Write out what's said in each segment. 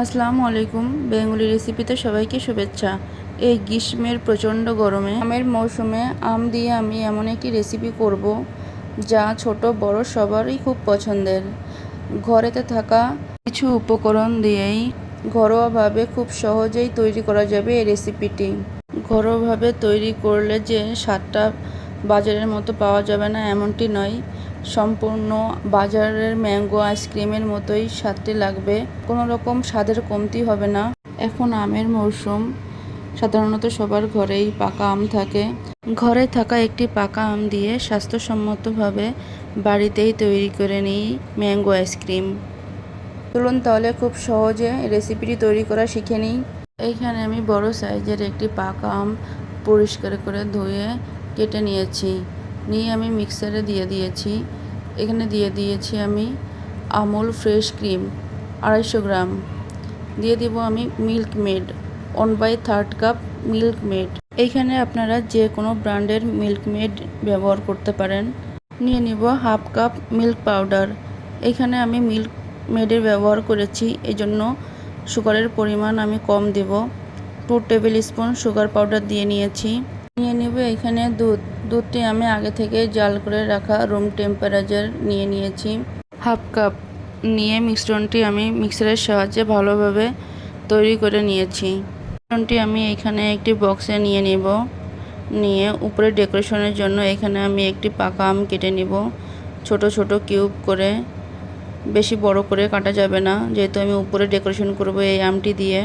আসসালামু আলাইকুম। বেঙ্গলি রেসিপিতে সবাইকে শুভেচ্ছা। এই গ্রীষ্মের প্রচণ্ড গরমে আমের মৌসুমে আম দিয়ে আমি এমন একটি রেসিপি করব যা ছোট বড় সবারই খুব পছন্দের। ঘরেতে থাকা কিছু উপকরণ দিয়েই ঘরোয়াভাবে খুব সহজেই তৈরি করা যাবে এই রেসিপিটি। ঘরোয়াভাবে তৈরি করলে যে স্বাদটা বাজারের মতো পাওয়া যাবে না এমনটি নয়, সম্পূর্ণ বাজারের ম্যাঙ্গো আইসক্রিমের মতোই স্বাদটি লাগবে, কোনো রকম স্বাদের কমতি হবে না। এখন আমের মৌসুম, সাধারণত সবার ঘরেই পাকা আম থাকে। ঘরে থাকা একটি পাকা আম দিয়ে স্বাস্থ্যসম্মতভাবে বাড়িতেই তৈরি করে নিই ম্যাঙ্গো আইসক্রিম। চলুন তাহলে খুব সহজে রেসিপিটি তৈরি করা শিখে নিই। এইখানে আমি বড় সাইজের একটি পাকা আম পরিষ্কার করে ধুয়ে কেটে নিয়েছি। নিয়ে আমি মিক্সারে দিয়ে দিয়েছি। এখানে দিয়ে দিয়েছি আমি আমুল ফ্রেশ ক্রিম 250 গ্রাম। দিয়ে দিব আমি milk made 1/3 cup milk made. এইখানে আপনারা যে কোনো ব্র্যান্ডের মিল্ক মেড ব্যবহার করতে পারেন। নিয়ে নিব হাফ কাপ মিল্ক পাউডার। এখানে আমি মিল্ক মেডের ব্যবহার করেছি, এজন্য সুগারের পরিমাণ আমি কম দেব। 2 টেবিল স্পুন সুগার পাউডার দিয়ে নিয়েছি। নিয়ে নেব এখানে দুধটি আমি আগে থেকে জাল করে রাখা রুম টেম্পারেচার নিয়ে নিয়েছি। হাফ কাপ নিয়ে মিশ্রণটি আমি মিক্সারের সাহায্যে ভালোভাবে তৈরি করে নিয়েছি। মিশ্রণটি আমি এখানে একটি বক্সে নিয়ে নেব। নিয়ে উপরে ডেকোরেশনের জন্য এখানে আমি একটি পাকা আম কেটে নিব ছোট ছোট কিউব করে। বেশি বড় করে কাটা যাবে না, যেহেতু আমি উপরে ডেকোরেশন করব এই আমটি দিয়ে,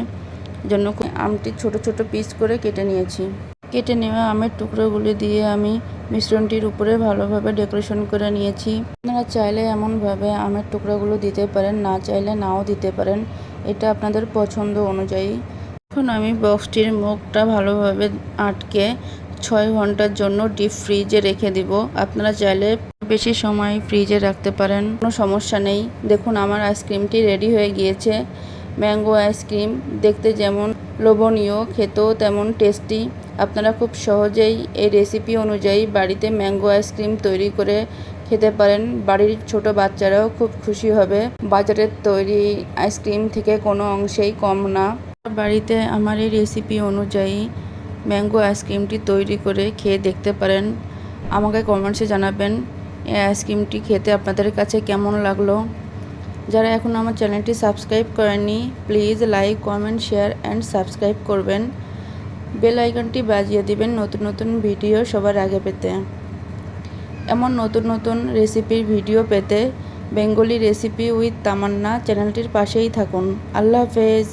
জন্য আমটি ছোট ছোট পিস করে কেটে নিয়েছি। কেটে নেওয়া আমের টুকরোগুলি দিয়ে আমি মিশ্রণটির উপরে ভালোভাবে ডেকোরেশন করে নিয়েছি। আপনারা চাইলে এমনভাবে আমের টুকরোগুলো দিতে পারেন, না চাইলে নাও দিতে পারেন, এটা আপনাদের পছন্দ অনুযায়ী। এখন আমি বক্সটির মুখটা ভালোভাবে আটকে 6 ঘন্টার জন্য ডিপ ফ্রিজে রেখে দিব। আপনারা চাইলে বেশি সময় ফ্রিজে রাখতে পারেন, কোনো সমস্যা নেই। দেখুন আমার আইসক্রিমটি রেডি হয়ে গিয়েছে। ম্যাঙ্গো আইসক্রিম দেখতে যেমন লোভনীয়, খেতেও তেমন টেস্টি। আপনারা খুব সহজেই এই রেসিপি অনুযায়ী বাড়িতে ম্যাঙ্গো আইসক্রিম তৈরি করে খেতে পারেন। বাড়ির ছোট বাচ্চারাও খুব খুশি হবে। বাজারের তৈরি আইসক্রিম থেকে কোনো অংশেই কম না। বাড়িতে আমার এই রেসিপি অনুযায়ী ম্যাঙ্গো আইসক্রিমটি তৈরি করে খেয়ে দেখতে পারেন। আমাকে কমেন্টসে জানাবেন এই আইসক্রিমটি খেতে আপনাদের কাছে কেমন লাগলো। যারা এখন আমার চ্যানেলটি সাবস্ক্রাইব করেননি, please like, comment, share and subscribe করবেন। বেল আইকনটি বাজিয়ে দিবেন নতুন নতুন ভিডিও সবার আগে পেতে। এমন নতুন নতুন রেসিপির ভিডিও পেতে বেঙ্গলি রেসিপি উইথ তামান্না চ্যানেলটির পাশেই থাকুন। আল্লাহ হাফেজ।